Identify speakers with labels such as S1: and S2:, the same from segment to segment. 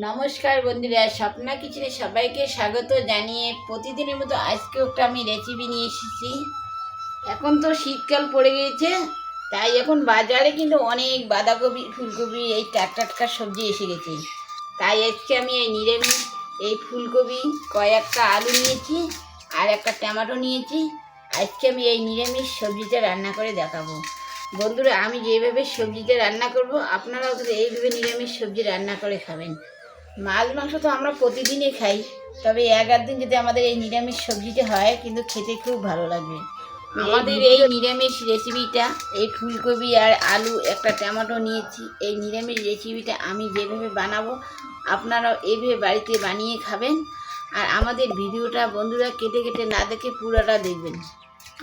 S1: নমস্কার বন্ধুরা, স্বপ্না কিচেনে সবাইকে স্বাগত জানিয়ে প্রতিদিনের মতো আজকেও একটা আমি রেসিপি নিয়ে এসেছি। এখন তো শীতকাল পড়ে গিয়েছে, তাই এখন বাজারে কিন্তু অনেক বাঁধাকপি, ফুলকপি এই টাটকা সবজি এসে গেছে। তাই আজকে আমি এই নিরামিষ এই ফুলকপি, কয়েকটা আলু নিয়েছি আর একটা টমেটো নিয়েছি। আজকে আমি এই নিরামিষ সবজিটা রান্না করে দেখাবো। বন্ধুরা, আমি যেভাবে সবজিটা রান্না করব আপনারাও তো এইভাবে নিরামিষ সবজি রান্না করে খাবেন। মাছ মাংস তো আমরা প্রতিদিনই খাই, তবে এক আধ দিন যদি আমাদের এই নিরামিষ সবজিটা হয় কিন্তু খেতে খুব ভালো লাগবে। আমাদের এই নিরামিষ রেসিপিটা, এই ফুলকপি আর আলু একটা টমেটো নিয়েছি, এই নিরামিষ রেসিপিটা আমি যেভাবে বানাবো আপনারাও এইভাবে বাড়িতে বানিয়ে খাবেন। আর আমাদের ভিডিওটা বন্ধুরা কেটে কেটে না দেখে পুরোটা দেখবেন।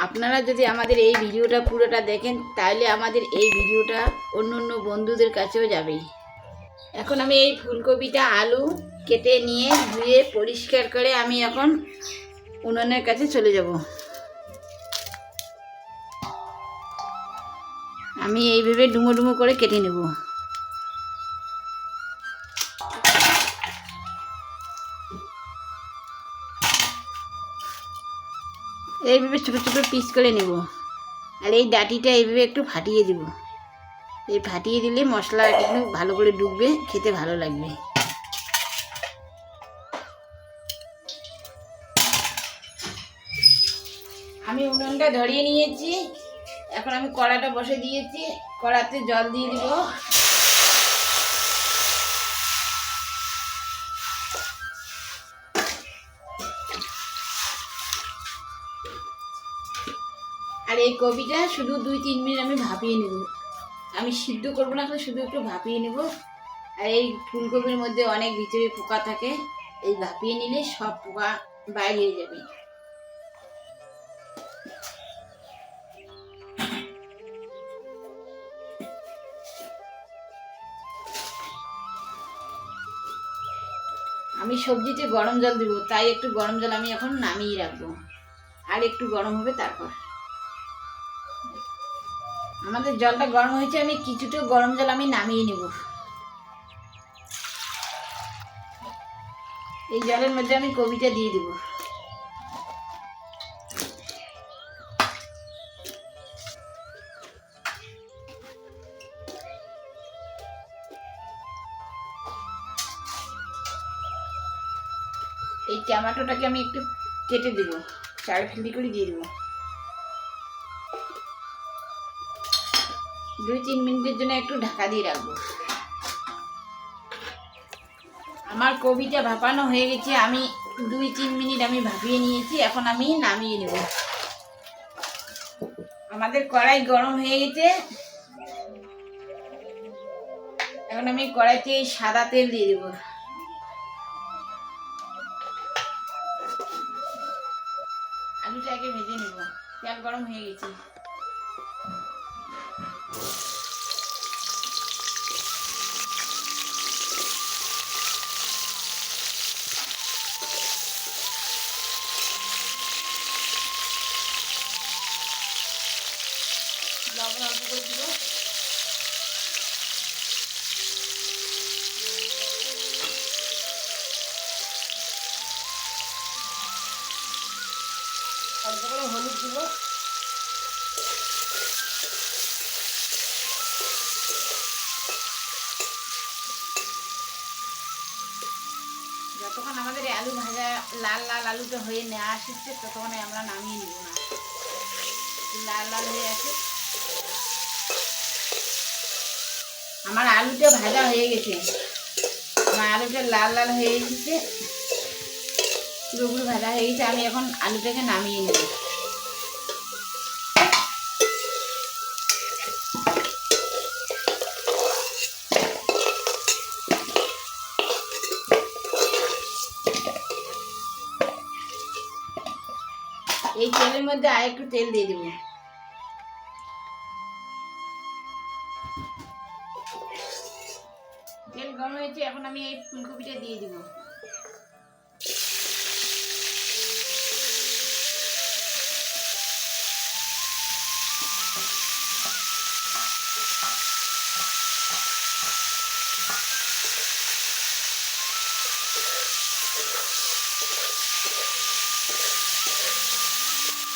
S1: আপনারা যদি আমাদের এই ভিডিওটা পুরোটা দেখেন তাহলে আমাদের এই ভিডিওটা অন্য অন্য বন্ধুদের কাছেও যাবে। এখন আমি এই ফুলকপিটা আলু কেটে নিয়ে ধুয়ে পরিষ্কার করে আমি এখন উনুনের কাছে চলে যাব। আমি এইভাবে ডুমো ডুমো করে কেটে নেব। এইভাবে ছোটো ছোটো পিস করে নেব। আর এই ডাঁটিটা এইভাবে একটু ফাটিয়ে দেব। এই ফাটিয়ে দিলে মশলা একটু ভালো করে ডুববে, খেতে ভালো লাগবে। আমি উনুনটা ধরিয়ে নিয়েছি। এখন আমি কড়াটা বসে দিয়েছি, কড়াতে জল দিয়ে দিব। আর এই কপিটা শুধু 2-3 মিনিট আমি ভাপিয়ে নেব। আমি সিদ্ধ করবো না, শুধু একটু ভাপিয়ে নেব। আর এই ফুলকপির মধ্যে অনেক ভিতরে পোকা থাকে, এই ভাপিয়ে নিলে সব পোকা বাইরে হয়ে যাবে। আমি সবজিতে গরম জল দেবো, তাই একটু গরম জল আমি এখন নামিয়ে রাখবো। আর একটু গরম হবে তারপর। আমাদের জলটা গরম হয়েছে, আমি কিছুটা গরম জল আমি নামিয়ে নেব। এই জলের মধ্যে আমি কপিটা দিয়ে দেব। এই টমেটোটাকে আমি একটু কেটে দেব, 4 ফালি করে দিয়ে দেবো। 2-3 মিনিটের জন্য একটু ঢাকা দিয়ে রাখবো। আমার কপিটা ভাপানো হয়ে গেছে, আমি 2-3 মিনিট আমি ভাপিয়ে নিয়েছি। এখন আমি নামিয়ে নেব। আমাদের কড়াই গরম হয়ে গেছে। এখন আমি কড়াইতে সাদা তেল দিয়ে দেব। আলুটাকে ভেজে নেব। তেল গরম হয়ে গেছে। লবণ অল্প করে দিব। অল্প করে হলুদ দিব। যতক্ষণ আমাদের আলু ভাজা লাল লাল আলুটা হয়ে নেওয়া আসছে ততক্ষণে আমরা নামিয়ে নিব না। লাল লাল হয়ে আছে। আমার আলুটা ভাজা হয়ে গেছে। আমার আলুটা লাল লাল হয়ে এসেছে, পুরোপুরি ভাজা হয়ে গেছে। আমি এখন আলুটাকে নামিয়ে নেব। এই তেলের মধ্যে আর একটু তেল দিয়ে দেবো। তেল গরম হয়েছে, এখন আমি এই ফুলকপিটা দিয়ে দিব।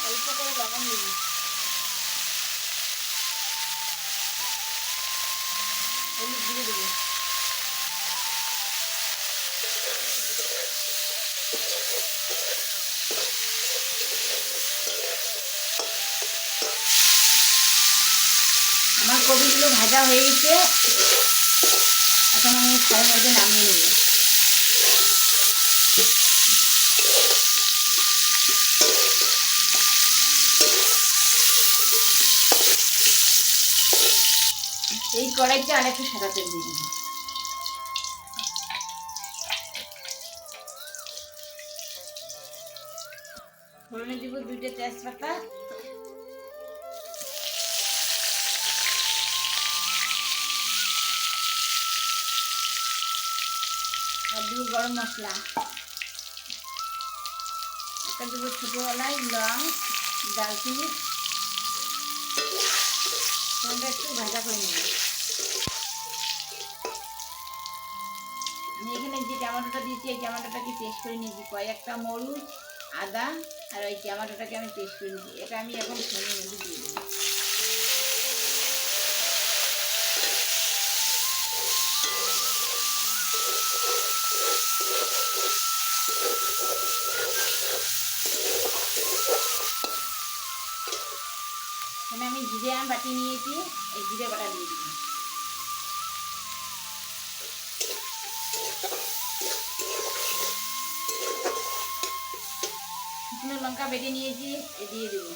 S1: অল্প করে লবণ দিব, হলুদ দিয়ে দেবো। আমার কপিগুলো ভাজা হয়ে গেছে, এখন আমি ফ্রাইয়ের মধ্যে নামিয়ে নেব। এই কড়াইতে আর একটু সাদা তেল দিয়ে দেবো। ফোড়নে দিব 2টা তেজপাতা, আর দেবো গরম মশলা, একটা দেবো ছোটো এলাচ, লং, দারচিনি, ফোড়নটা একটু ভাজা করে নেব। আমি এখানে যে টমেটোটা দিয়েছি এই টমেটোটাকে পেস্ট করে নিয়েছি, কয়েকটা মরিচ, আদা আর ওই টমেটোটাকে আমি পেস্ট করে নিয়েছি। এটা আমি এখন ফোড়নের মধ্যে দিয়ে দেবো। এখানে আমি জিরে বাটি নিয়েছি, এই জিরে বাটা দিয়ে দিই। শুকনো লঙ্কা বেটে নিয়েছি, এ দিয়ে দেবো।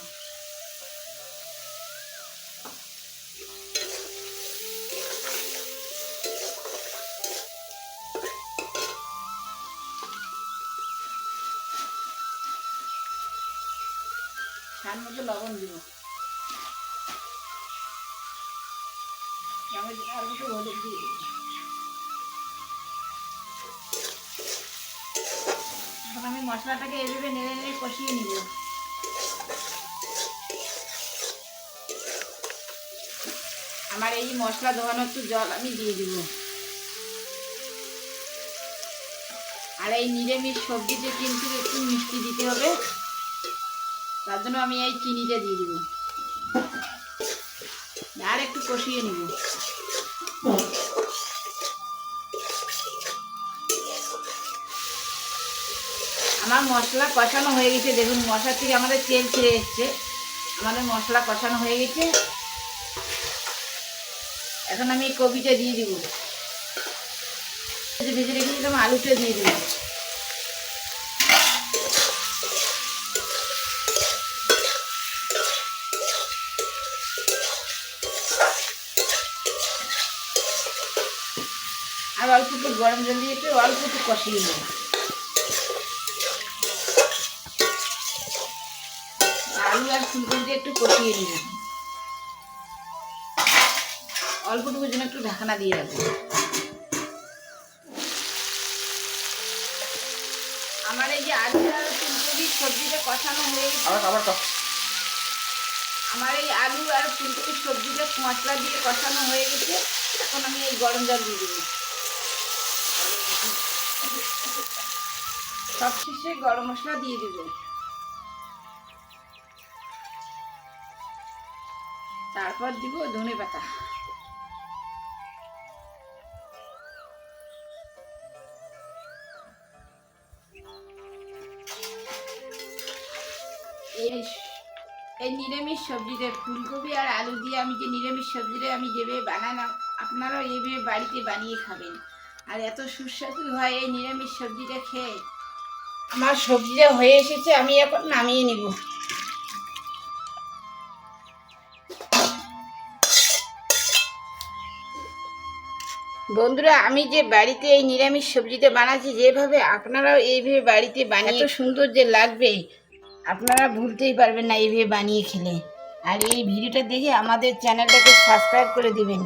S1: স্বাদ মতো লবণ দিব, আর একটু হলুদ দিয়ে দেবো। এখন আমি মশলাটাকে এভাবে নেড়ে নেড়ে কষিয়ে নিব। আমার এই মশলা ধোয়ানো একটু জল আমি দিয়ে দিব। আর এই নিরামিষ সবজিতে কিন্তু একটু মিষ্টি দিতে হবে, তার জন্য আমি এই চিনিটা দিয়ে দিব। আর একটু কষিয়ে নিব। আমার মশলা কষানো হয়ে গেছে, দেখুন মশলা থেকে আমাদের তেল ছেড়ে এসছে। আমাদের মশলা কষানো হয়ে গেছে, এখন আমি কপিটা দিয়ে দিব। ভেজে রেখেছিলাম আলুটা দিয়ে দিব। আর অল্প একটু গরম জল দিয়ে একটু অল্প একটু কষিয়ে নেব। আলু আর ফুলকপি দিয়ে একটু কষিয়ে নিব। অল্পটুকু যেন একটু ঢাকনা দিয়ে রাখবো। আমার এই যে আলু আর ফুলকপির সবজিটা কষানো হয়ে গেছে। আমার এই আলু আর ফুলকপির সবজিটা মশলা দিয়ে কষানো হয়ে গেছে, এখন আমি এই গরম জল দিয়ে দেবো। সবশেষে গরম মশলা দিয়ে দেব। তারপর দিব ধনে পাতা। এই নিরামিষ সবজিটা ফুলকপি আর আলু দিয়ে আমি যে নিরামিষ সবজিটা আমি যেভাবে বানালাম, আপনারাও এইভাবে বাড়িতে বানিয়ে খাবেন। আর এত সুস্বাদু হয় এই নিরামিষ সবজিটা খেয়ে। আমার সবজিটা হয়ে এসেছে, আমি এখন নামিয়ে নিব। বন্ধুরা, আমি যে বাড়িতে এই নিরামিষ সবজিটা বানাচ্ছি, যেভাবে আপনারাও এইভাবে বাড়িতে বানিয়ে, এত সুন্দর যে লাগবে আপনারা ভুলতেই পারবেন না এইভাবে বানিয়ে খেলে। আর এই ভিডিওটা দেখে আমাদের চ্যানেলটাকে সাবস্ক্রাইব করে দিবেন।